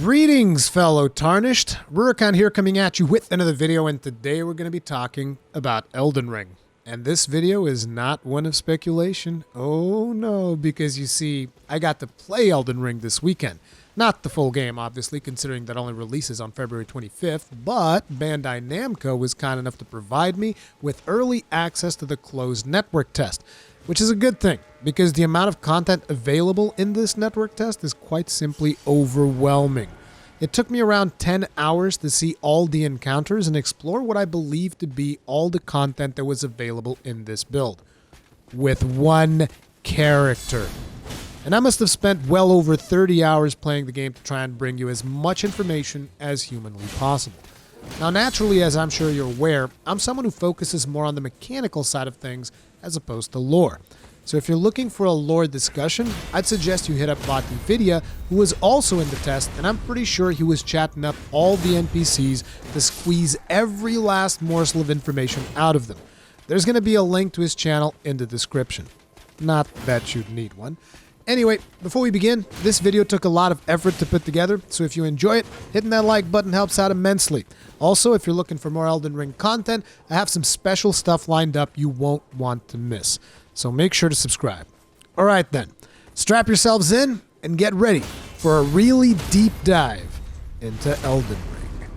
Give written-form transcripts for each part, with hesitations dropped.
Greetings, fellow Tarnished. Rurikhan here coming at you with another video, and today we're going to be talking about Elden Ring. And this video is not one of speculation. Oh no, because you see, I got to play Elden Ring this weekend. Not the full game, obviously, considering that only releases on February 25th, but Bandai Namco was kind enough to provide me with early access to the closed network test, which is a good thing, because the amount of content available in this network test is quite simply overwhelming. It took me around 10 hours to see all the encounters and explore what I believe to be all the content that was available in this build, with one character. And I must have spent well over 30 hours playing the game to try and bring you as much information as humanly possible. Now, naturally, as I'm sure you're aware, I'm someone who focuses more on the mechanical side of things as opposed to lore. So if you're looking for a lore discussion, I'd suggest you hit up Vaativydia, who was also in the test, and I'm pretty sure he was chatting up all the NPCs to squeeze every last morsel of information out of them. There's going to be a link to his channel in the description. Not that you'd need one. Anyway, before we begin, this video took a lot of effort to put together, so if you enjoy it, hitting that like button helps out immensely. Also, if you're looking for more Elden Ring content, I have some special stuff lined up you won't want to miss. So make sure to subscribe. Alright then, strap yourselves in and get ready for a really deep dive into Elden Ring.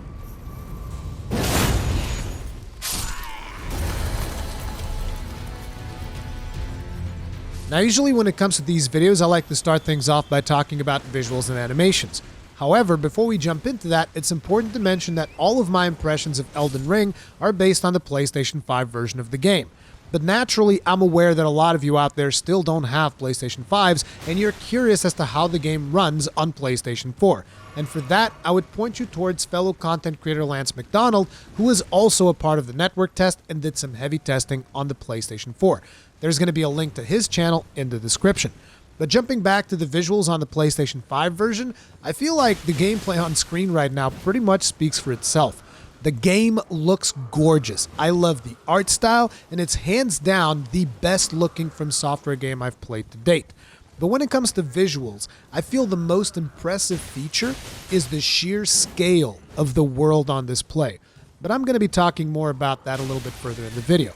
Now, usually when it comes to these videos, I like to start things off by talking about visuals and animations. However, before we jump into that, it's important to mention that all of my impressions of Elden Ring are based on the PlayStation 5 version of the game. But naturally, I'm aware that a lot of you out there still don't have PlayStation 5s, and you're curious as to how the game runs on PlayStation 4. And for that, I would point you towards fellow content creator Lance McDonald, who is also a part of the network test and did some heavy testing on the PlayStation 4. There's going to be a link to his channel in the description. But jumping back to the visuals on the PlayStation 5 version, I feel like the gameplay on screen right now pretty much speaks for itself. The game looks gorgeous. I love the art style, and it's hands down the best looking From Software game I've played to date. But when it comes to visuals, I feel the most impressive feature is the sheer scale of the world on display. But I'm going to be talking more about that a little bit further in the video.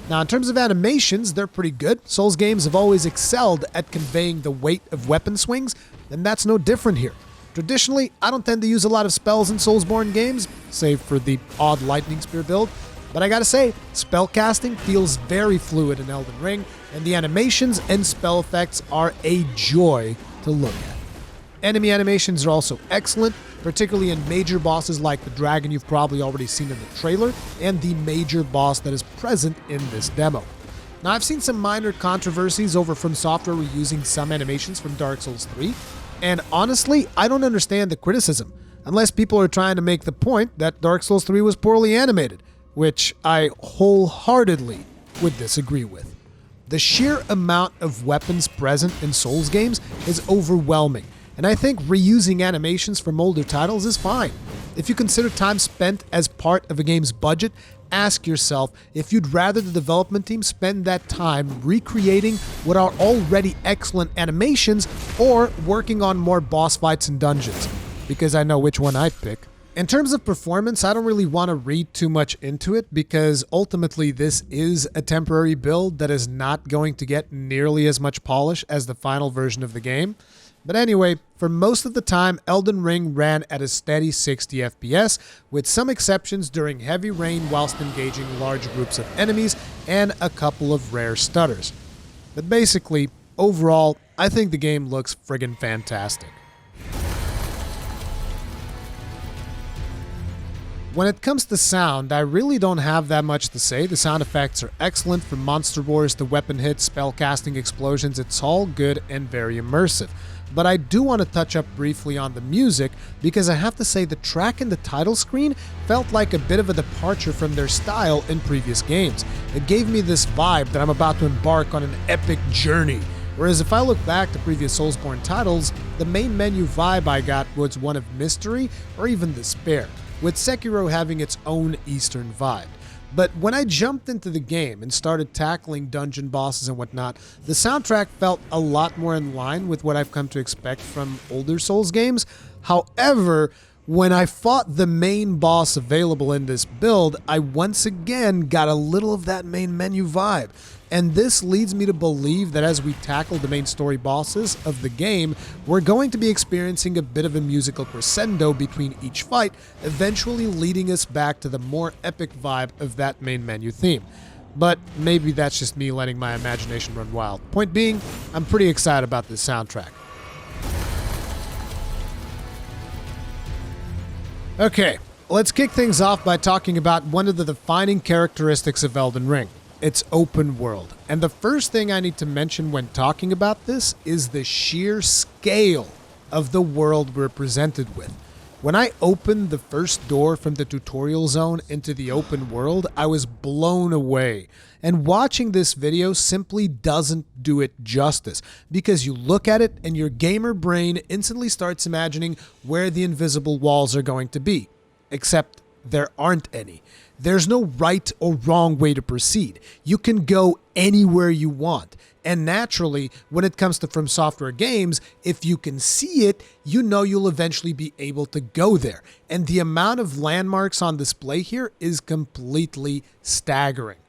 Now, in terms of animations, they're pretty good. Souls games have always excelled at conveying the weight of weapon swings, and that's no different here. Traditionally, I don't tend to use a lot of spells in Soulsborne games, save for the odd lightning spear build, but I gotta say, spellcasting feels very fluid in Elden Ring, and the animations and spell effects are a joy to look at. Enemy animations are also excellent, particularly in major bosses like the dragon you've probably already seen in the trailer, and the major boss that is present in this demo. Now, I've seen some minor controversies over From Software reusing some animations from Dark Souls 3, and honestly, I don't understand the criticism, unless people are trying to make the point that Dark Souls 3 was poorly animated, which I wholeheartedly would disagree with. The sheer amount of weapons present in Souls games is overwhelming, and I think reusing animations from older titles is fine. If you consider time spent as part of a game's budget, ask yourself if you'd rather the development team spend that time recreating what are already excellent animations or working on more boss fights and dungeons, because I know which one I'd pick. In terms of performance, I don't really want to read too much into it because ultimately this is a temporary build that is not going to get nearly as much polish as the final version of the game. But anyway, for most of the time, Elden Ring ran at a steady 60 FPS, with some exceptions during heavy rain whilst engaging large groups of enemies and a couple of rare stutters. But basically, overall, I think the game looks friggin' fantastic. When it comes to sound, I really don't have that much to say. The sound effects are excellent, from monster roars to weapon hits, spellcasting, explosions. It's all good and very immersive. But I do want to touch up briefly on the music, because I have to say the track in the title screen felt like a bit of a departure from their style in previous games. It gave me this vibe that I'm about to embark on an epic journey. Whereas if I look back to previous Soulsborne titles, the main menu vibe I got was one of mystery or even despair, with Sekiro having its own Eastern vibe. But when I jumped into the game and started tackling dungeon bosses and whatnot, the soundtrack felt a lot more in line with what I've come to expect from older Souls games. However, when I fought the main boss available in this build, I once again got a little of that main menu vibe. And this leads me to believe that as we tackle the main story bosses of the game, we're going to be experiencing a bit of a musical crescendo between each fight, eventually leading us back to the more epic vibe of that main menu theme. But maybe that's just me letting my imagination run wild. Point being, I'm pretty excited about this soundtrack. Okay, let's kick things off by talking about one of the defining characteristics of Elden Ring. It's open world. And the first thing I need to mention when talking about this is the sheer scale of the world we're presented with. When I opened the first door from the tutorial zone into the open world, I was blown away. And watching this video simply doesn't do it justice, because you look at it and your gamer brain instantly starts imagining where the invisible walls are going to be. Except there aren't any. There's no right or wrong way to proceed. You can go anywhere you want. And naturally, when it comes to From Software games, if you can see it, you know you'll eventually be able to go there. And the amount of landmarks on display here is completely staggering.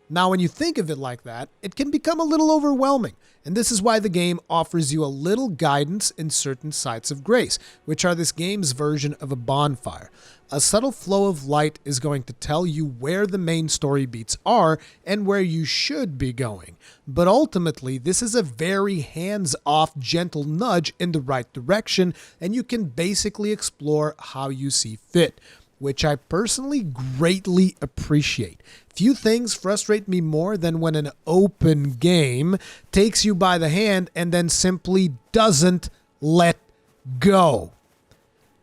Now, when you think of it like that, it can become a little overwhelming. And this is why the game offers you a little guidance in certain sites of grace, which are this game's version of a bonfire. A subtle flow of light is going to tell you where the main story beats are and where you should be going. But ultimately, this is a very hands-off, gentle nudge in the right direction, and you can basically explore how you see fit, which I personally greatly appreciate. Few things frustrate me more than when an open game takes you by the hand and then simply doesn't let go.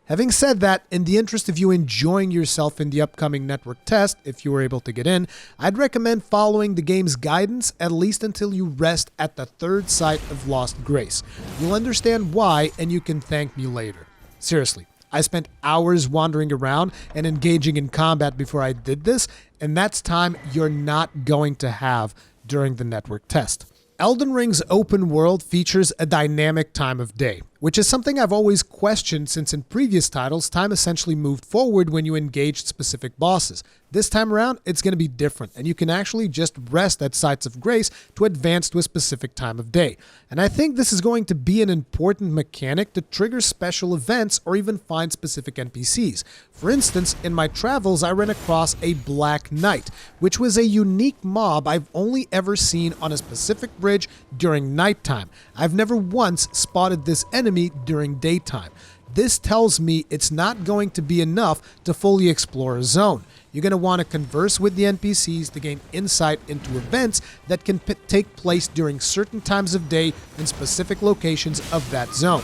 Having said that, in the interest of you enjoying yourself in the upcoming network test, if you were able to get in, I'd recommend following the game's guidance at least until you rest at the third site of Lost Grace. You'll understand why, and you can thank me later. Seriously, I spent hours wandering around and engaging in combat before I did this, and that's time you're not going to have during the network test. Elden Ring's open world features a dynamic time of day, which is something I've always questioned since in previous titles, time essentially moved forward when you engaged specific bosses. This time around, it's going to be different, and you can actually just rest at sites of grace to advance to a specific time of day. And I think this is going to be an important mechanic to trigger special events or even find specific NPCs. For instance, in my travels, I ran across a Black Knight, which was a unique mob I've only ever seen on a specific bridge during nighttime. I've never once spotted this enemy during daytime. This tells me it's not going to be enough to fully explore a zone. You're going to want to converse with the NPCs to gain insight into events that can take place during certain times of day in specific locations of that zone.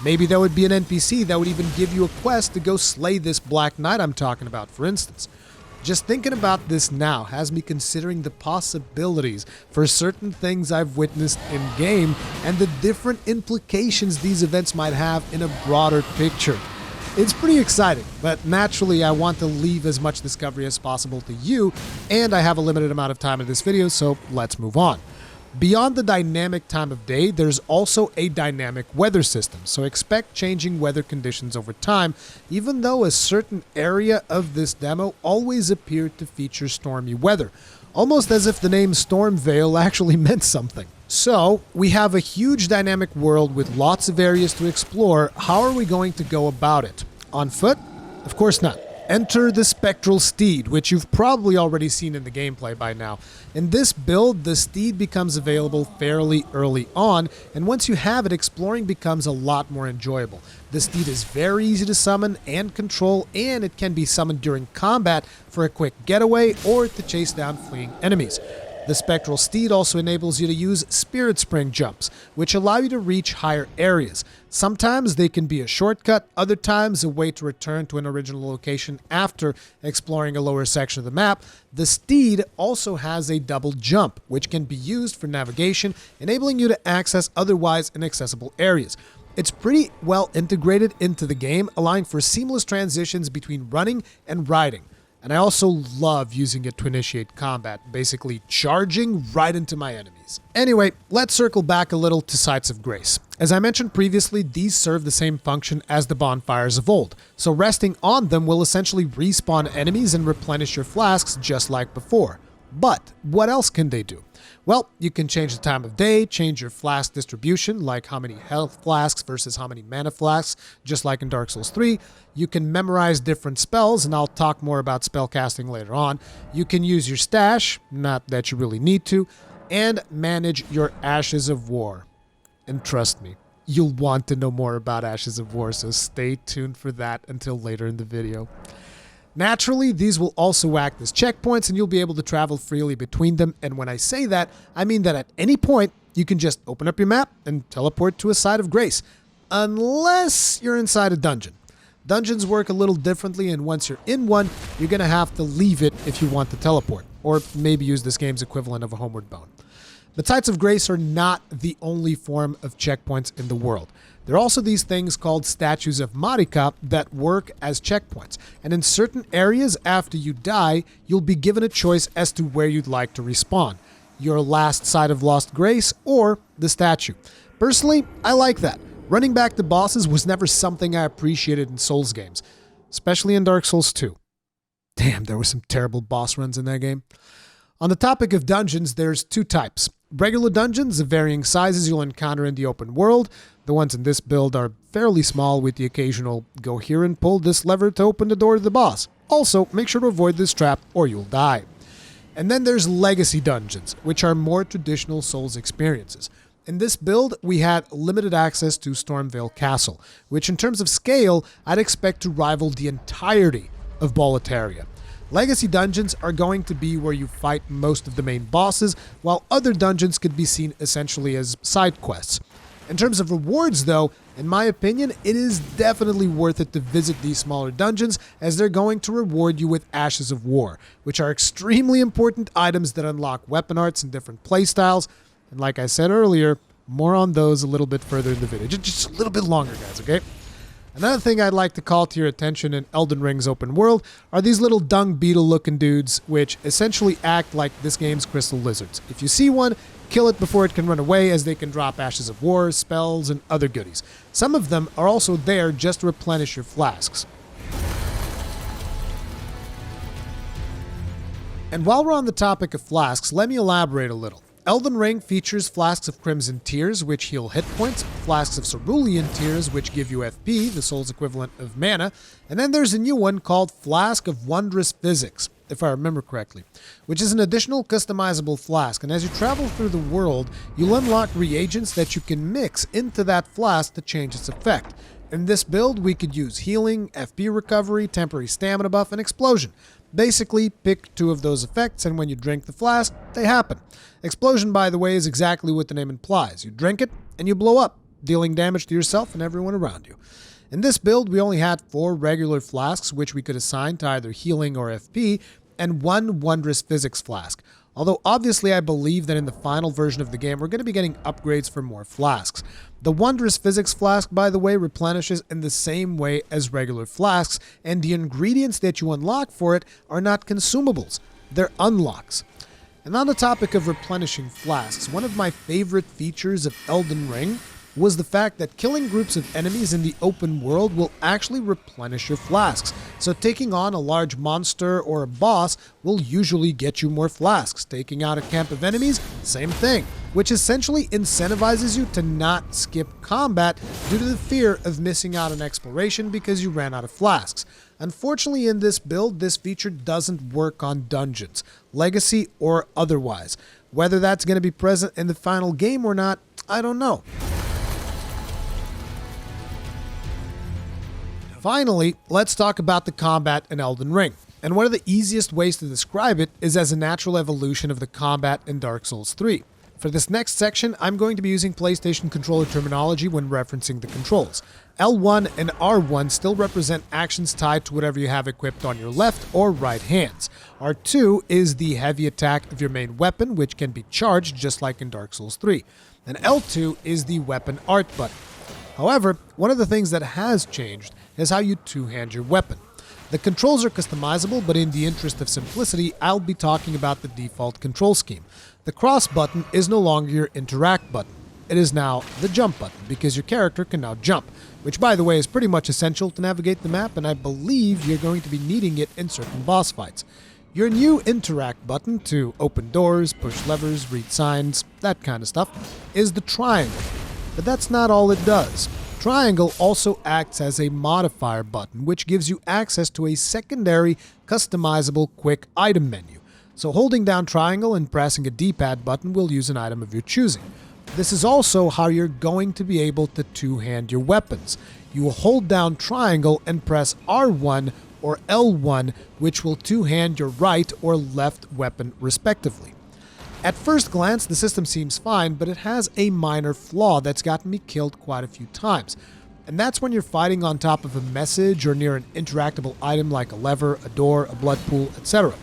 Maybe there would be an NPC that would even give you a quest to go slay this Black Knight I'm talking about, for instance. Just thinking about this now has me considering the possibilities for certain things I've witnessed in-game and the different implications these events might have in a broader picture. It's pretty exciting, but naturally I want to leave as much discovery as possible to you, and I have a limited amount of time in this video, so let's move on. Beyond the dynamic time of day, there's also a dynamic weather system, so expect changing weather conditions over time, even though a certain area of this demo always appeared to feature stormy weather, almost as if the name Stormvale actually meant something. So, we have a huge dynamic world with lots of areas to explore. How are we going to go about it? On foot? Of course not. Enter the Spectral Steed, which you've probably already seen in the gameplay by now. In this build, the steed becomes available fairly early on, and once you have it, exploring becomes a lot more enjoyable. The steed is very easy to summon and control, and it can be summoned during combat for a quick getaway or to chase down fleeing enemies. The Spectral Steed also enables you to use Spirit Spring jumps, which allow you to reach higher areas. Sometimes they can be a shortcut, other times a way to return to an original location after exploring a lower section of the map. The Steed also has a double jump, which can be used for navigation, enabling you to access otherwise inaccessible areas. It's pretty well integrated into the game, allowing for seamless transitions between running and riding. And I also love using it to initiate combat, basically charging right into my enemies. Anyway, let's circle back a little to Sites of Grace. As I mentioned previously, these serve the same function as the bonfires of old, so resting on them will essentially respawn enemies and replenish your flasks just like before. But what else can they do? Well, you can change the time of day, change your flask distribution, like how many health flasks versus how many mana flasks, just like in Dark Souls 3. You can memorize different spells, and I'll talk more about spellcasting later on. You can use your stash, not that you really need to, and manage your Ashes of War. And trust me, you'll want to know more about Ashes of War, so stay tuned for that until later in the video. Naturally, these will also act as checkpoints and you'll be able to travel freely between them, and when I say that, I mean that at any point, you can just open up your map and teleport to a Site of Grace, unless you're inside a dungeon. Dungeons work a little differently, and once you're in one, you're going to have to leave it if you want to teleport, or maybe use this game's equivalent of a homeward bound. But Sites of Grace are not the only form of checkpoints in the world. There are also these things called Statues of Marika that work as checkpoints, and in certain areas after you die, you'll be given a choice as to where you'd like to respawn. Your last Site of Lost Grace or the statue. Personally, I like that. Running back to bosses was never something I appreciated in Souls games, especially in Dark Souls 2. Damn, there were some terrible boss runs in that game. On the topic of dungeons, there's two types. Regular dungeons of varying sizes you'll encounter in the open world. The ones in this build are fairly small, with the occasional go here and pull this lever to open the door to the boss. Also, make sure to avoid this trap or you'll die. And then there's legacy dungeons, which are more traditional Souls experiences. In this build, we had limited access to Stormvale Castle, which in terms of scale, I'd expect to rival the entirety of Boletaria. Legacy dungeons are going to be where you fight most of the main bosses, while other dungeons could be seen essentially as side quests. In terms of rewards though, in my opinion, it is definitely worth it to visit these smaller dungeons, as they're going to reward you with Ashes of War, which are extremely important items that unlock weapon arts and different playstyles. And like I said earlier, more on those a little bit further in the video. Just a little bit longer, guys, okay? Another thing I'd like to call to your attention in Elden Ring's open world are these little dung beetle looking dudes, which essentially act like this game's crystal lizards. If you see one, kill it before it can run away, as they can drop Ashes of War, spells, and other goodies. Some of them are also there just to replenish your flasks. And while we're on the topic of flasks, let me elaborate a little. Elden Ring features Flasks of Crimson Tears, which heal hit points, Flasks of Cerulean Tears, which give you FP, the soul's equivalent of mana, and then there's a new one called Flask of Wondrous Physics, if I remember correctly, which is an additional customizable flask, and as you travel through the world, you'll unlock reagents that you can mix into that flask to change its effect. In this build, we could use healing, FP recovery, temporary stamina buff, and explosion. Basically, pick two of those effects, and when you drink the flask, they happen. Explosion, by the way, is exactly what the name implies. You drink it, and you blow up, dealing damage to yourself and everyone around you. In this build, we only had 4 regular flasks, which we could assign to either healing or FP, and 1 Wondrous Physics flask. Although obviously I believe that in the final version of the game, we're going to be getting upgrades for more flasks. The Wondrous Physics flask, by the way, replenishes in the same way as regular flasks, and the ingredients that you unlock for it are not consumables, they're unlocks. And on the topic of replenishing flasks, one of my favorite features of Elden Ring was the fact that killing groups of enemies in the open world will actually replenish your flasks. So taking on a large monster or a boss will usually get you more flasks. Taking out a camp of enemies, same thing, which essentially incentivizes you to not skip combat due to the fear of missing out on exploration because you ran out of flasks. Unfortunately, in this build, this feature doesn't work on dungeons, legacy or otherwise. Whether that's going to be present in the final game or not, I don't know. Finally, let's talk about the combat in Elden Ring. And one of the easiest ways to describe it is as a natural evolution of the combat in Dark Souls 3. For this next section, I'm going to be using PlayStation controller terminology when referencing the controls. L1 and R1 still represent actions tied to whatever you have equipped on your left or right hands. R2 is the heavy attack of your main weapon, which can be charged just like in Dark Souls 3. And L2 is the weapon art button. However, one of the things that has changed is how you two-hand your weapon. The controls are customizable, but in the interest of simplicity, I'll be talking about the default control scheme. The cross button is no longer your interact button. It is now the jump button, because your character can now jump, which by the way is pretty much essential to navigate the map, and I believe you're going to be needing it in certain boss fights. Your new interact button to open doors, push levers, read signs, that kind of stuff, is the triangle. But that's not all it does. Triangle also acts as a modifier button, which gives you access to a secondary, customizable quick item menu. So holding down triangle and pressing a D-pad button will use an item of your choosing. This is also how you're going to be able to two-hand your weapons. You will hold down triangle and press R1 or L1, which will two-hand your right or left weapon respectively. At first glance, the system seems fine, but it has a minor flaw that's gotten me killed quite a few times. And that's when you're fighting on top of a message or near an interactable item like a lever, a door, a blood pool, etc.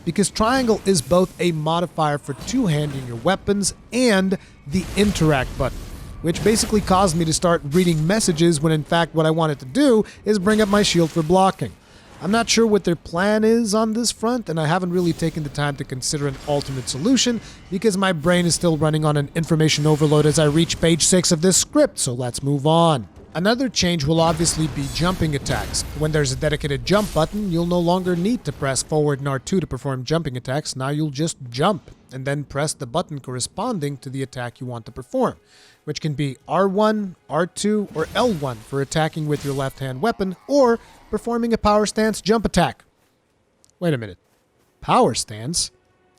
Because triangle is both a modifier for two-handing your weapons and the interact button, which basically caused me to start reading messages when in fact what I wanted to do is bring up my shield for blocking. I'm not sure what their plan is on this front, and I haven't really taken the time to consider an alternate solution because my brain is still running on an information overload as I reach page 6 of this script, so let's move on. Another change will obviously be jumping attacks. When there's a dedicated jump button, you'll no longer need to press forward and R2 to perform jumping attacks. Now you'll just jump and then press the button corresponding to the attack you want to perform, which can be R1, R2, or L1 for attacking with your left-hand weapon or performing a power stance jump attack. Wait a minute. Power stance?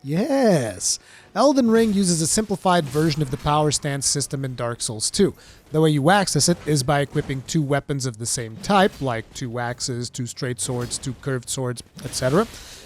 Yes! Elden Ring uses a simplified version of the power stance system in Dark Souls 2. The way you access it is by equipping two weapons of the same type, like two axes, two straight swords, two curved swords, etc.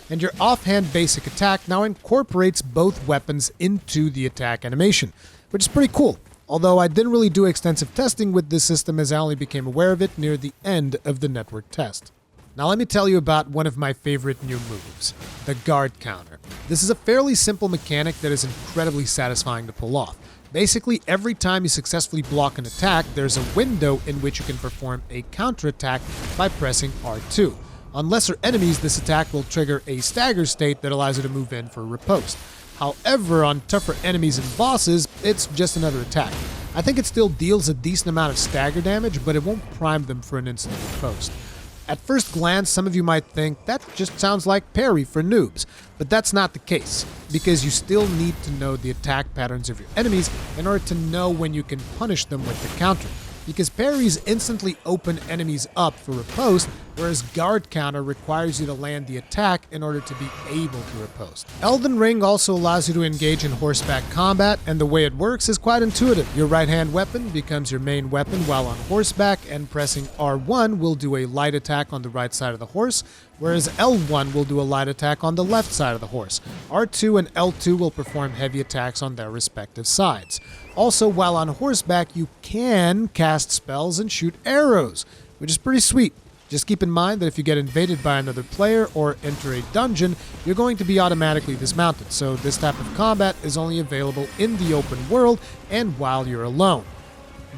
And your offhand basic attack now incorporates both weapons into the attack animation, which is pretty cool. Although I didn't really do extensive testing with this system as I only became aware of it near the end of the network test. Now let me tell you about one of my favorite new moves, the guard counter. This is a fairly simple mechanic that is incredibly satisfying to pull off. Basically, every time you successfully block an attack, there's a window in which you can perform a counterattack by pressing R2. On lesser enemies, this attack will trigger a stagger state that allows you to move in for a riposte. However, on tougher enemies and bosses, it's just another attack. I think it still deals a decent amount of stagger damage, but it won't prime them for an instant riposte. At first glance, some of you might think that just sounds like parry for noobs, but that's not the case, because you still need to know the attack patterns of your enemies in order to know when you can punish them with the counter. Because parries instantly open enemies up for riposte, whereas guard counter requires you to land the attack in order to be able to riposte. Elden Ring also allows you to engage in horseback combat, and the way it works is quite intuitive. Your right-hand weapon becomes your main weapon while on horseback, and pressing R1 will do a light attack on the right side of the horse, whereas L1 will do a light attack on the left side of the horse. R2 and L2 will perform heavy attacks on their respective sides. Also, while on horseback, you can cast spells and shoot arrows, which is pretty sweet. Just keep in mind that if you get invaded by another player or enter a dungeon, you're going to be automatically dismounted, so this type of combat is only available in the open world and while you're alone.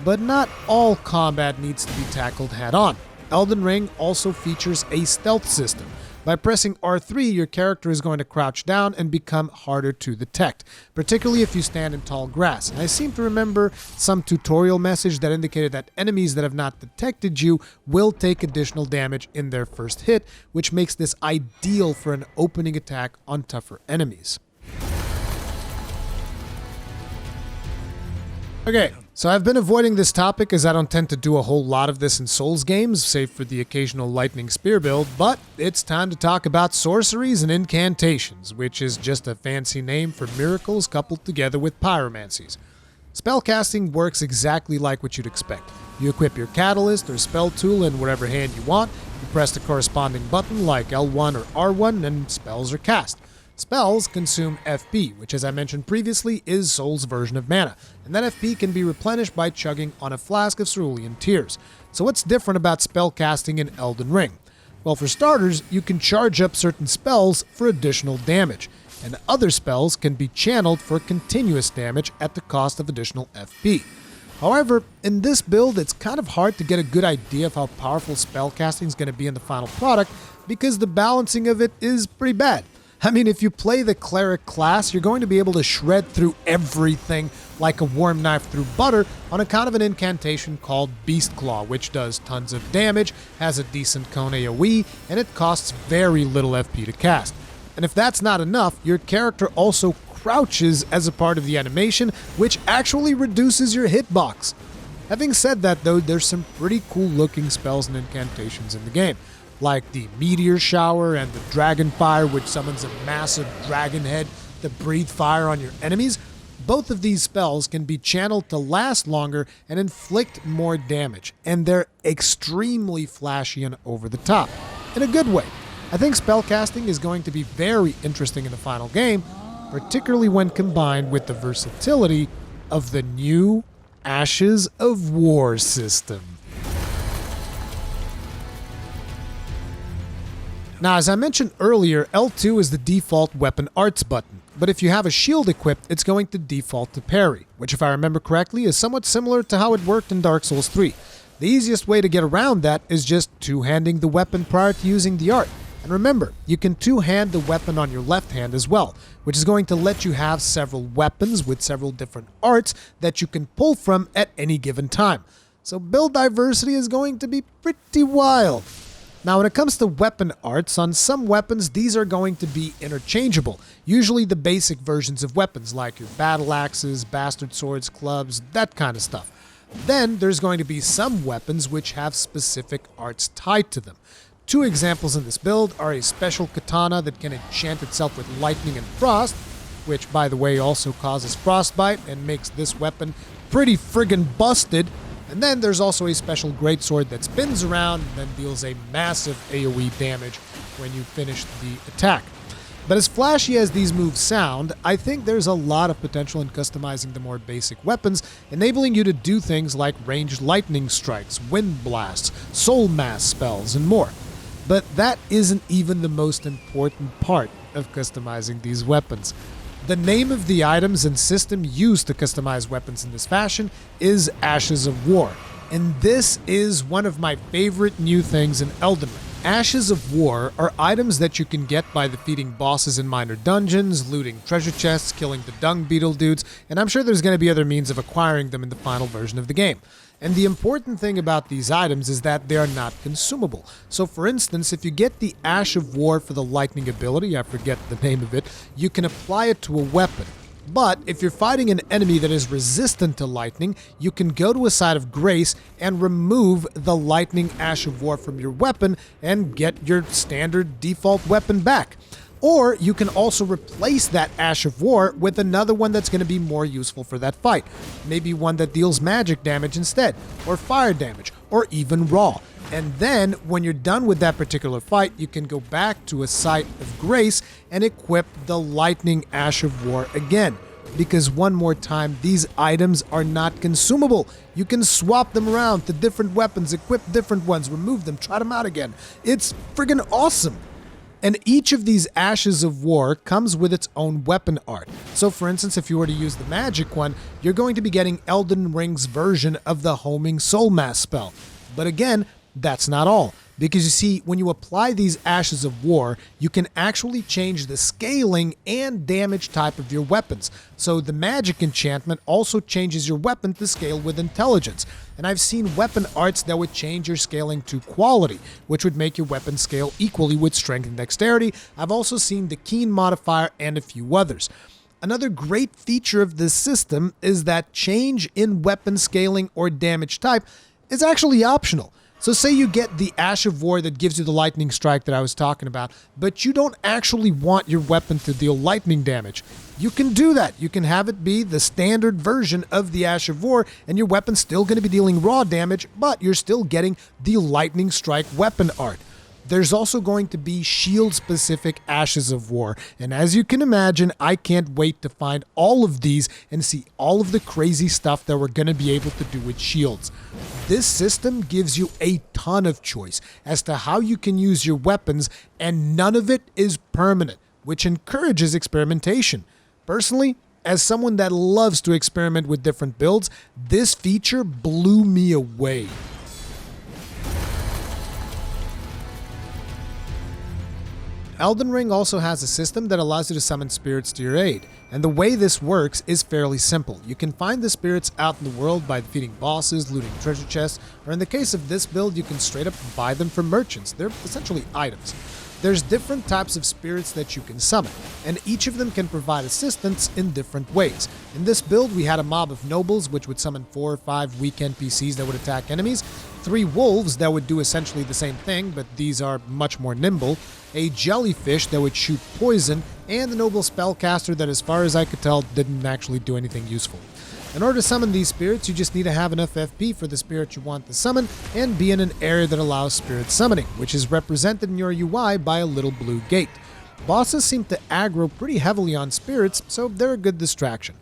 But not all combat needs to be tackled head-on. Elden Ring also features a stealth system. By pressing R3, your character is going to crouch down and become harder to detect, particularly if you stand in tall grass. And I seem to remember some tutorial message that indicated that enemies that have not detected you will take additional damage in their first hit, which makes this ideal for an opening attack on tougher enemies. Okay, so I've been avoiding this topic as I don't tend to do a whole lot of this in Souls games, save for the occasional lightning spear build, but it's time to talk about Sorceries and Incantations, which is just a fancy name for miracles coupled together with pyromancies. Spellcasting works exactly like what you'd expect. You equip your catalyst or spell tool in whatever hand you want, you press the corresponding button like L1 or R1, and spells are cast. Spells consume FP, which as I mentioned previously is Soul's version of mana, and that FP can be replenished by chugging on a flask of cerulean tears. So what's different about spellcasting in Elden Ring? Well, for starters, you can charge up certain spells for additional damage, and other spells can be channeled for continuous damage at the cost of additional FP. However, in this build, it's kind of hard to get a good idea of how powerful spellcasting is going to be in the final product, because the balancing of it is pretty bad. I mean, if you play the cleric class, you're going to be able to shred through everything like a warm knife through butter on account of an incantation called Beast Claw, which does tons of damage, has a decent cone AoE, and it costs very little FP to cast. And if that's not enough, your character also crouches as a part of the animation, which actually reduces your hitbox. Having said that though, there's some pretty cool looking spells and incantations in the game, like the Meteor Shower and the Dragon Fire, which summons a massive dragon head to breathe fire on your enemies. Both of these spells can be channeled to last longer and inflict more damage, and they're extremely flashy and over the top, in a good way. I think spellcasting is going to be very interesting in the final game, particularly when combined with the versatility of the new Ashes of War system. Now, as I mentioned earlier, L2 is the default weapon arts button, but if you have a shield equipped, it's going to default to parry, which if I remember correctly is somewhat similar to how it worked in Dark Souls 3. The easiest way to get around that is just two-handing the weapon prior to using the art. And remember, you can two-hand the weapon on your left hand as well, which is going to let you have several weapons with several different arts that you can pull from at any given time. So build diversity is going to be pretty wild. Now, when it comes to weapon arts, on some weapons, these are going to be interchangeable. Usually the basic versions of weapons, like your battle axes, bastard swords, clubs, that kind of stuff. Then, there's going to be some weapons which have specific arts tied to them. Two examples in this build are a special katana that can enchant itself with lightning and frost, which, by the way, also causes frostbite and makes this weapon pretty friggin' busted. And then there's also a special greatsword that spins around and then deals a massive AoE damage when you finish the attack. But as flashy as these moves sound, I think there's a lot of potential in customizing the more basic weapons, enabling you to do things like ranged lightning strikes, wind blasts, soul mass spells, and more. But that isn't even the most important part of customizing these weapons. The name of the items and system used to customize weapons in this fashion is Ashes of War, and this is one of my favorite new things in Elden Ring. Ashes of War are items that you can get by defeating bosses in minor dungeons, looting treasure chests, killing the dung beetle dudes, and I'm sure there's going to be other means of acquiring them in the final version of the game. And the important thing about these items is that they are not consumable. So for instance, if you get the Ash of War for the lightning ability, I forget the name of it, you can apply it to a weapon. But if you're fighting an enemy that is resistant to lightning, you can go to a site of grace and remove the lightning Ash of War from your weapon and get your standard default weapon back. Or you can also replace that Ash of War with another one that's going to be more useful for that fight. Maybe one that deals magic damage instead, or fire damage, or even raw. And then, when you're done with that particular fight, you can go back to a site of grace and equip the Lightning Ash of War again. Because one more time, these items are not consumable. You can swap them around to different weapons, equip different ones, remove them, try them out again. It's friggin' awesome. And each of these Ashes of War comes with its own weapon art. So for instance, if you were to use the magic one, you're going to be getting Elden Ring's version of the homing soul mass spell. But again, that's not all. Because you see, when you apply these Ashes of War, you can actually change the scaling and damage type of your weapons. So the magic enchantment also changes your weapon to scale with intelligence. And I've seen weapon arts that would change your scaling to quality, which would make your weapon scale equally with strength and dexterity. I've also seen the keen modifier and a few others. Another great feature of this system is that change in weapon scaling or damage type is actually optional. So say you get the Ash of War that gives you the lightning strike that I was talking about, but you don't actually want your weapon to deal lightning damage. You can do that. You can have it be the standard version of the Ash of War, and your weapon's still going to be dealing raw damage, but you're still getting the lightning strike weapon art. There's also going to be shield-specific Ashes of War, and as you can imagine, I can't wait to find all of these and see all of the crazy stuff that we're going to be able to do with shields. This system gives you a ton of choice as to how you can use your weapons, and none of it is permanent, which encourages experimentation. Personally, as someone that loves to experiment with different builds, this feature blew me away. Elden Ring also has a system that allows you to summon spirits to your aid, and the way this works is fairly simple. You can find the spirits out in the world by defeating bosses, looting treasure chests, or in the case of this build, you can straight up buy them from merchants. They're essentially items. There's different types of spirits that you can summon, and each of them can provide assistance in different ways. In this build, we had a mob of nobles, which would summon 4 or 5 weak NPCs that would attack enemies, 3 wolves that would do essentially the same thing, but these are much more nimble, a jellyfish that would shoot poison, and a noble spellcaster that, as far as I could tell, didn't actually do anything useful. In order to summon these spirits, you just need to have enough FP for the spirit you want to summon and be in an area that allows spirit summoning, which is represented in your UI by a little blue gate. Bosses seem to aggro pretty heavily on spirits, so they're a good distraction.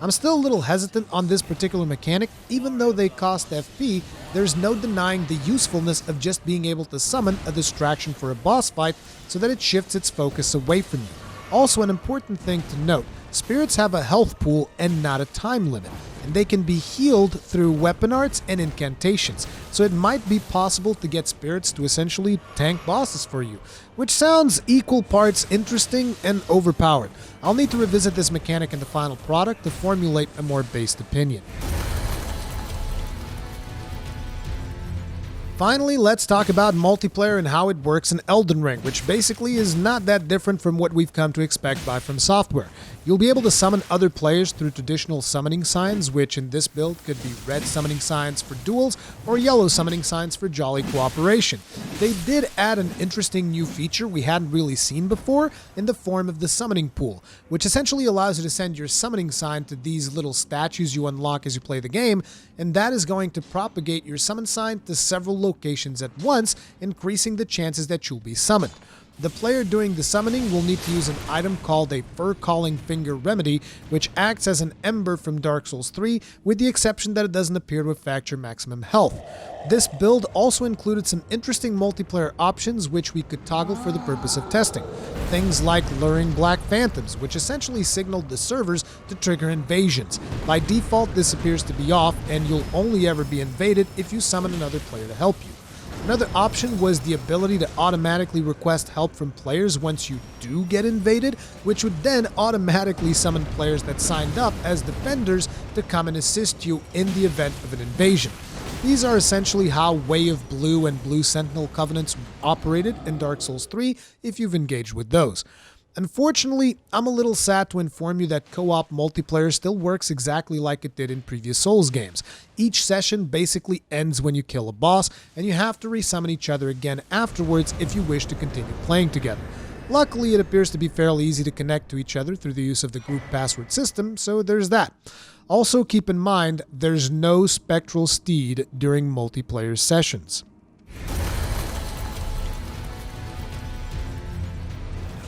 I'm still a little hesitant on this particular mechanic. Even though they cost FP, there's no denying the usefulness of just being able to summon a distraction for a boss fight so that it shifts its focus away from you. Also, an important thing to note, spirits have a health pool and not a time limit, and they can be healed through weapon arts and incantations, so it might be possible to get spirits to essentially tank bosses for you, which sounds equal parts interesting and overpowered. I'll need to revisit this mechanic in the final product to formulate a more based opinion. Finally, let's talk about multiplayer and how it works in Elden Ring, which basically is not that different from what we've come to expect by From Software. You'll be able to summon other players through traditional summoning signs, which in this build could be red summoning signs for duels or yellow summoning signs for jolly cooperation. They did add an interesting new feature we hadn't really seen before in the form of the summoning pool, which essentially allows you to send your summoning sign to these little statues you unlock as you play the game, and that is going to propagate your summon sign to several locations at once, increasing the chances that you'll be summoned. The player doing the summoning will need to use an item called a Fur-Calling Finger Remedy, which acts as an ember from Dark Souls 3, with the exception that it doesn't appear to affect your maximum health. This build also included some interesting multiplayer options which we could toggle for the purpose of testing. Things like luring black phantoms, which essentially signaled the servers to trigger invasions. By default, this appears to be off, and you'll only ever be invaded if you summon another player to help you. Another option was the ability to automatically request help from players once you do get invaded, which would then automatically summon players that signed up as defenders to come and assist you in the event of an invasion. These are essentially how Way of Blue and Blue Sentinel Covenants operated in Dark Souls 3 if you've engaged with those. Unfortunately, I'm a little sad to inform you that co-op multiplayer still works exactly like it did in previous Souls games. Each session basically ends when you kill a boss, and you have to resummon each other again afterwards if you wish to continue playing together. Luckily, it appears to be fairly easy to connect to each other through the use of the group password system, so there's that. Also keep in mind, there's no spectral steed during multiplayer sessions.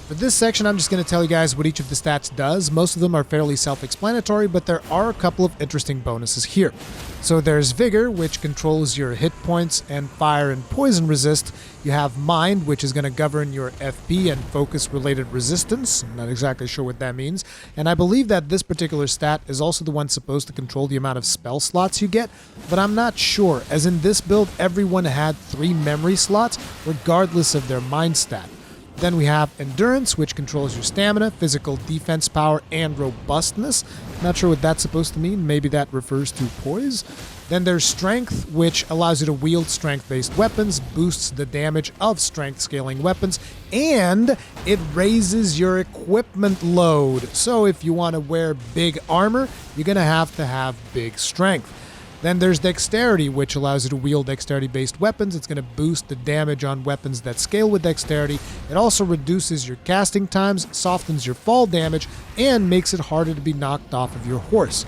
For this section, I'm just going to tell you guys what each of the stats does. Most of them are fairly self-explanatory, but there are a couple of interesting bonuses here. So there's Vigor, which controls your hit points and fire and poison resist. You have Mind, which is going to govern your FP and focus-related resistance. I'm not exactly sure what that means. And I believe that this particular stat is also the one supposed to control the amount of spell slots you get, but I'm not sure, as in this build, everyone had 3 memory slots, regardless of their Mind stat. Then we have Endurance, which controls your stamina, physical defense power, and robustness. Not sure what that's supposed to mean. Maybe that refers to poise. Then there's Strength, which allows you to wield strength-based weapons, boosts the damage of strength-scaling weapons, and it raises your equipment load. So if you want to wear big armor, you're going to have big strength. Then there's Dexterity, which allows you to wield dexterity-based weapons. It's going to boost the damage on weapons that scale with dexterity. It also reduces your casting times, softens your fall damage, and makes it harder to be knocked off of your horse.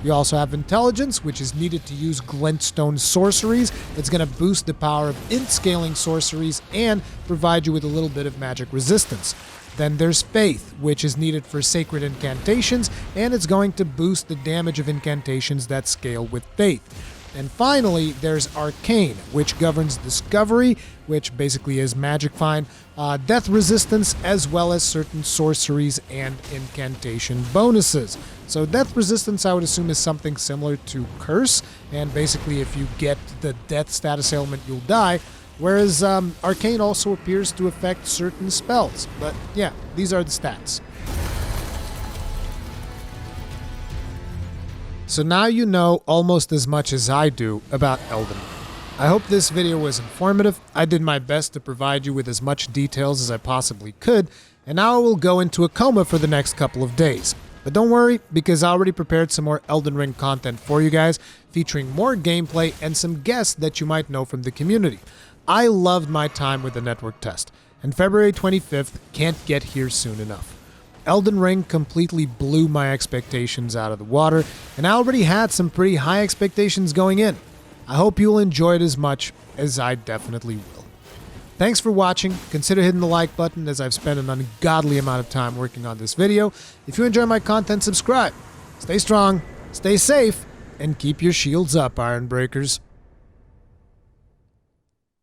You also have Intelligence, which is needed to use glintstone sorceries. It's going to boost the power of int-scaling sorceries and provide you with a little bit of magic resistance. Then there's Faith, which is needed for sacred incantations, and it's going to boost the damage of incantations that scale with Faith. And finally, there's Arcane, which governs Discovery, which basically is Magic Find, death resistance, as well as certain sorceries and incantation bonuses. So death resistance, I would assume, is something similar to Curse, and basically if you get the death status ailment, you'll die. whereas Arcane also appears to affect certain spells. But yeah, these are the stats. So now you know almost as much as I do about Elden Ring. I hope this video was informative. I did my best to provide you with as much details as I possibly could, and now I will go into a coma for the next couple of days. But don't worry, because I already prepared some more Elden Ring content for you guys, featuring more gameplay and some guests that you might know from the community. I loved my time with the network test, and February 25th can't get here soon enough. Elden Ring completely blew my expectations out of the water, and I already had some pretty high expectations going in. I hope you'll enjoy it as much as I definitely will. Thanks for watching. Consider hitting the like button, as I've spent an ungodly amount of time working on this video. If you enjoy my content, subscribe. Stay strong, stay safe, and keep your shields up, Iron Breakers.